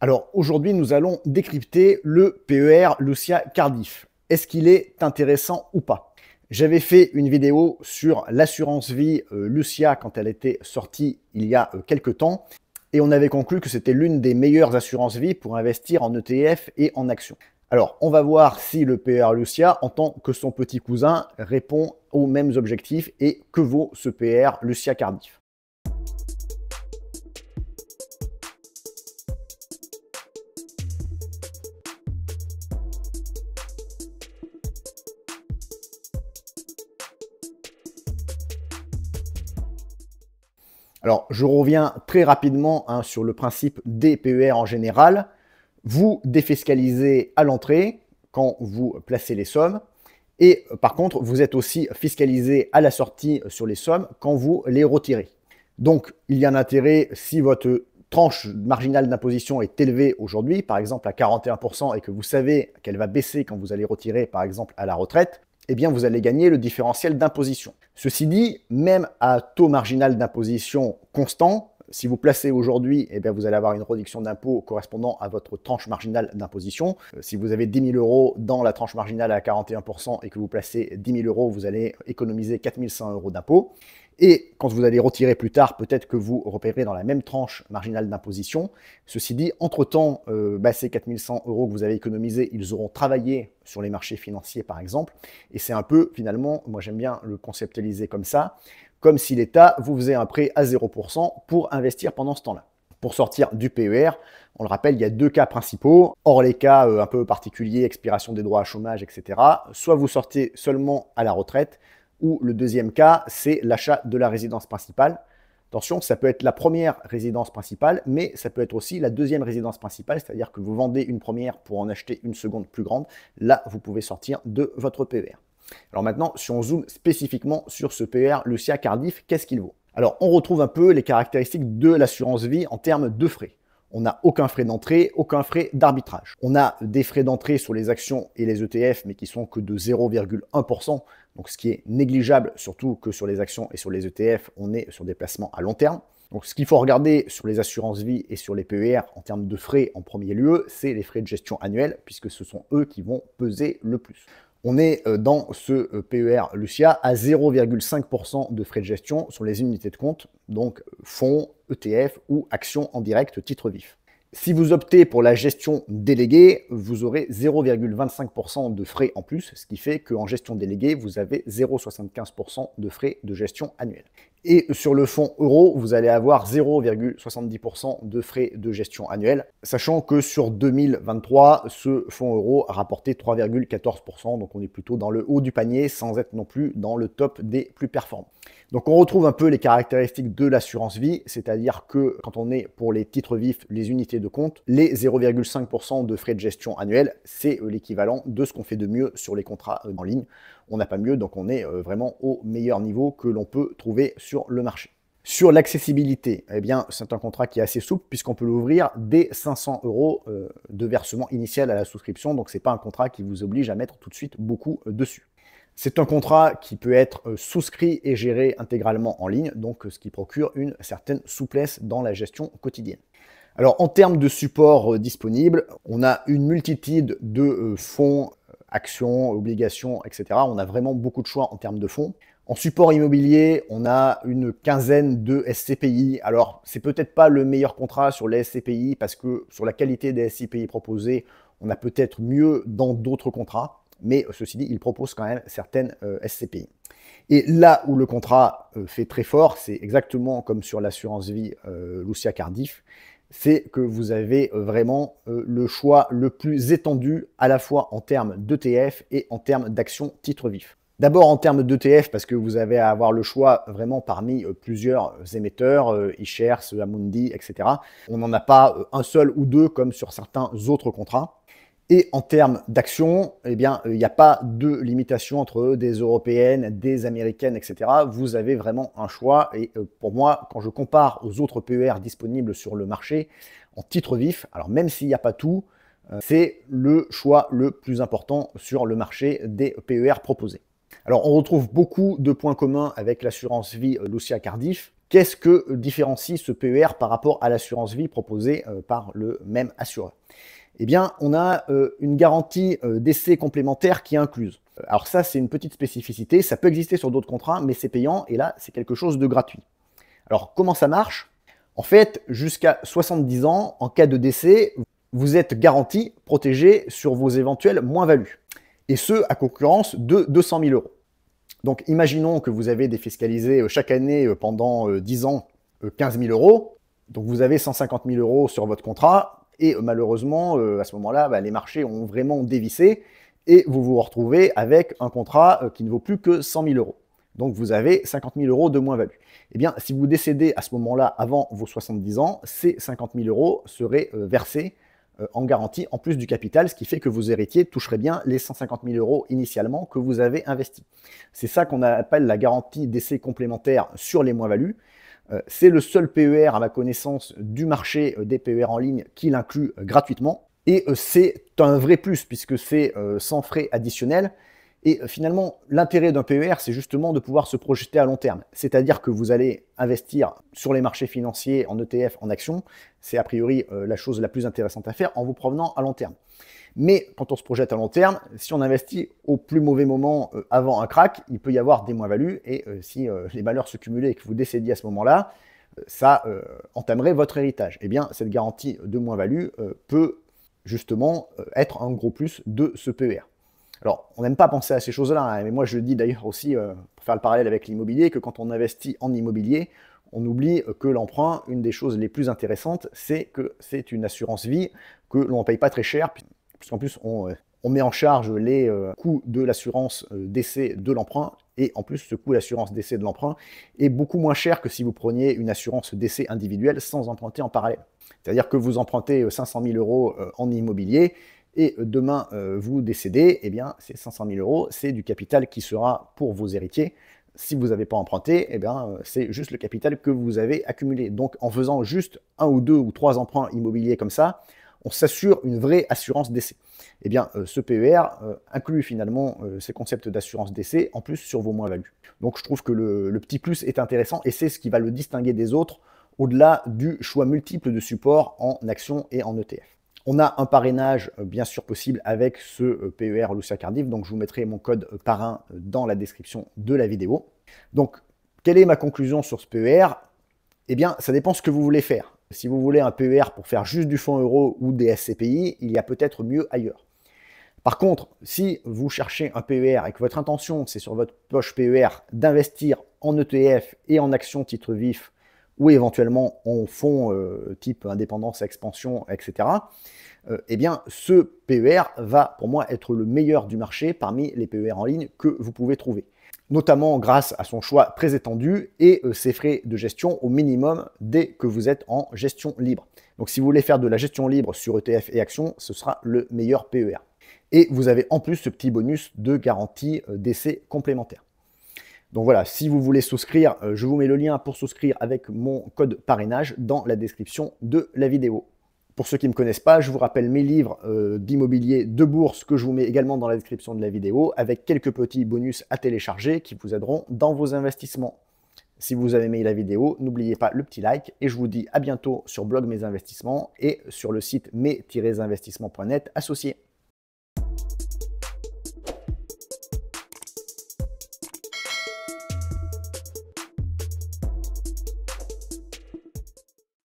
Alors aujourd'hui, nous allons décrypter le PER Lucia Cardiff. Est-ce qu'il est intéressant ou pas? J'avais fait une vidéo sur l'assurance vie Lucia quand elle était sortie il y a quelques temps et on avait conclu que c'était l'une des meilleures assurances vie pour investir en ETF et en actions. Alors, on va voir si le PER Lucia, en tant que son petit cousin, répond aux mêmes objectifs et que vaut ce PER Lucia Cardiff. Alors, je reviens très rapidement sur le principe des PER en général. Vous défiscalisez à l'entrée quand vous placez les sommes. Et par contre, vous êtes aussi fiscalisé à la sortie sur les sommes quand vous les retirez. Donc, il y a un intérêt si votre tranche marginale d'imposition est élevée aujourd'hui, par exemple à 41%, et que vous savez qu'elle va baisser quand vous allez retirer, par exemple, à la retraite, eh bien, vous allez gagner le différentiel d'imposition. Ceci dit, même à taux marginal d'imposition constant, si vous placez aujourd'hui, eh bien, vous allez avoir une réduction d'impôt correspondant à votre tranche marginale d'imposition. Si vous avez 10 000 euros dans la tranche marginale à 41% et que vous placez 10 000 euros, vous allez économiser 4 100 euros d'impôt. Et quand vous allez retirer plus tard, peut-être que vous repérez dans la même tranche marginale d'imposition. Ceci dit, entre-temps, ces 4 100 euros que vous avez économisés, ils auront travaillé sur les marchés financiers, par exemple. Et c'est un peu, finalement, moi j'aime bien le conceptualiser comme ça, comme si l'État vous faisait un prêt à 0% pour investir pendant ce temps-là. Pour sortir du PER, on le rappelle, il y a deux cas principaux. Hors les cas un peu particuliers, expiration des droits à chômage, etc. Soit vous sortez seulement à la retraite, ou le deuxième cas, c'est l'achat de la résidence principale. Attention, ça peut être la première résidence principale, mais ça peut être aussi la deuxième résidence principale, c'est-à-dire que vous vendez une première pour en acheter une seconde plus grande. Là, vous pouvez sortir de votre PER. Alors maintenant, si on zoome spécifiquement sur ce PER Lucia Cardiff, qu'est-ce qu'il vaut? Alors, on retrouve un peu les caractéristiques de l'assurance vie en termes de frais. On n'a aucun frais d'entrée, aucun frais d'arbitrage. On a des frais d'entrée sur les actions et les ETF, mais qui sont que de 0,1%, donc ce qui est négligeable, surtout que sur les actions et sur les ETF, on est sur des placements à long terme. Donc ce qu'il faut regarder sur les assurances vie et sur les PER en termes de frais en premier lieu, c'est les frais de gestion annuels, puisque ce sont eux qui vont peser le plus. On est dans ce PER Lucia à 0,5% de frais de gestion sur les unités de compte, donc fonds, ETF ou actions en direct titre vif. Si vous optez pour la gestion déléguée, vous aurez 0,25% de frais en plus, ce qui fait qu'en gestion déléguée, vous avez 0,75% de frais de gestion annuels. Et sur le fonds euro, vous allez avoir 0,70% de frais de gestion annuels, sachant que sur 2023, ce fonds euro a rapporté 3,14%, donc on est plutôt dans le haut du panier, sans être non plus dans le top des plus performants. Donc on retrouve un peu les caractéristiques de l'assurance vie, c'est-à-dire que quand on est pour les titres vifs, les unités de compte, les 0,5% de frais de gestion annuels, c'est l'équivalent de ce qu'on fait de mieux sur les contrats en ligne. On n'a pas mieux, donc on est vraiment au meilleur niveau que l'on peut trouver sur le marché. Sur l'accessibilité, eh bien, c'est un contrat qui est assez souple puisqu'on peut l'ouvrir dès 500 euros de versement initial à la souscription, donc ce n'est pas un contrat qui vous oblige à mettre tout de suite beaucoup dessus. C'est un contrat qui peut être souscrit et géré intégralement en ligne, donc ce qui procure une certaine souplesse dans la gestion quotidienne. Alors en termes de support disponible, on a une multitude de fonds, actions, obligations, etc. On a vraiment beaucoup de choix en termes de fonds. En support immobilier, on a une quinzaine de SCPI. Alors, c'est peut-être pas le meilleur contrat sur les SCPI parce que sur la qualité des SCPI proposés, on a peut-être mieux dans d'autres contrats. Mais ceci dit, il propose quand même certaines SCPI. Et là où le contrat fait très fort, c'est exactement comme sur l'assurance vie Lucia Cardiff, c'est que vous avez vraiment le choix le plus étendu à la fois en termes d'ETF et en termes d'actions titres vifs. D'abord en termes d'ETF, parce que vous avez à avoir le choix vraiment parmi plusieurs émetteurs, iShares, Amundi, etc. On n'en a pas un seul ou deux comme sur certains autres contrats. Et en termes d'actions, eh bien, il n'y a pas de limitation entre des européennes, des américaines, etc. Vous avez vraiment un choix. Et pour moi, quand je compare aux autres PER disponibles sur le marché, en titre vif, alors même s'il n'y a pas tout, c'est le choix le plus important sur le marché des PER proposés. Alors, on retrouve beaucoup de points communs avec l'assurance vie Lucia Cardiff. Qu'est-ce que différencie ce PER par rapport à l'assurance vie proposée par le même assureur? Eh bien, on a une garantie d'essai complémentaire qui est incluse. Alors ça, c'est une petite spécificité. Ça peut exister sur d'autres contrats, mais c'est payant et là, c'est quelque chose de gratuit. Alors, comment ça marche? En fait, jusqu'à 70 ans, en cas de décès, vous êtes garanti, protégé sur vos éventuelles moins-values. Et ce, à concurrence de 200 000 euros. Donc, imaginons que vous avez défiscalisé chaque année pendant 10 ans 15 000 euros. Donc, vous avez 150 000 euros sur votre contrat. Et malheureusement, à ce moment-là, les marchés ont vraiment dévissé. Et vous vous retrouvez avec un contrat qui ne vaut plus que 100 000 euros. Donc, vous avez 50 000 euros de moins-value. Eh bien, si vous décédez à ce moment-là, avant vos 70 ans, ces 50 000 euros seraient versés en garantie, en plus du capital, ce qui fait que vos héritiers toucheraient bien les 150 000 euros initialement que vous avez investis. C'est ça qu'on appelle la garantie d'essai complémentaire sur les moins-values. C'est le seul PER, à ma connaissance, du marché des PER en ligne qui l'inclut gratuitement. Et c'est un vrai plus, puisque c'est sans frais additionnels. Et finalement, l'intérêt d'un PER, c'est justement de pouvoir se projeter à long terme. C'est-à-dire que vous allez investir sur les marchés financiers, en ETF, en actions. C'est a priori la chose la plus intéressante à faire en vous promenant à long terme. Mais quand on se projette à long terme, si on investit au plus mauvais moment avant un crack, il peut y avoir des moins-values. Et si les malheurs se cumulaient et que vous décédiez à ce moment-là, ça entamerait votre héritage. Eh bien, cette garantie de moins-value peut justement être un gros plus de ce PER. Alors, on n'aime pas penser à ces choses-là, hein, mais moi je dis d'ailleurs aussi, pour faire le parallèle avec l'immobilier, que quand on investit en immobilier, on oublie que l'emprunt, une des choses les plus intéressantes, c'est que c'est une assurance vie que l'on ne paye pas très cher, puisqu'en plus on met en charge les coûts de l'assurance décès de l'emprunt, et en plus ce coût d'assurance décès de l'emprunt est beaucoup moins cher que si vous preniez une assurance décès individuelle sans emprunter en parallèle. C'est-à-dire que vous empruntez 500 000 euros en immobilier, et demain vous décédez, eh bien ces 500 000 euros, c'est du capital qui sera pour vos héritiers. Si vous n'avez pas emprunté, eh bien c'est juste le capital que vous avez accumulé. Donc en faisant juste 1 ou 2 ou 3 emprunts immobiliers comme ça, on s'assure une vraie assurance décès. Eh bien ce PER inclut finalement ces concepts d'assurance décès en plus sur vos moins-values. Donc je trouve que le petit plus est intéressant et c'est ce qui va le distinguer des autres au-delà du choix multiple de supports en actions et en ETF. On a un parrainage bien sûr possible avec ce PER Lucia Cardiff, donc je vous mettrai mon code parrain dans la description de la vidéo. Donc, quelle est ma conclusion sur ce PER? Eh bien, ça dépend ce que vous voulez faire. Si vous voulez un PER pour faire juste du fonds euro ou des SCPI, il y a peut-être mieux ailleurs. Par contre, si vous cherchez un PER et que votre intention, c'est sur votre poche PER d'investir en ETF et en actions titre vif, ou éventuellement en fonds type indépendance, expansion, etc., eh bien, ce PER va pour moi être le meilleur du marché parmi les PER en ligne que vous pouvez trouver. Notamment grâce à son choix très étendu et ses frais de gestion au minimum dès que vous êtes en gestion libre. Donc si vous voulez faire de la gestion libre sur ETF et actions, ce sera le meilleur PER. Et vous avez en plus ce petit bonus de garantie d'essai complémentaire. Donc voilà, si vous voulez souscrire, je vous mets le lien pour souscrire avec mon code parrainage dans la description de la vidéo. Pour ceux qui ne me connaissent pas, je vous rappelle mes livres d'immobilier de bourse que je vous mets également dans la description de la vidéo avec quelques petits bonus à télécharger qui vous aideront dans vos investissements. Si vous avez aimé la vidéo, n'oubliez pas le petit like et je vous dis à bientôt sur Blog Mes Investissements et sur le site mes-investissements.net associé.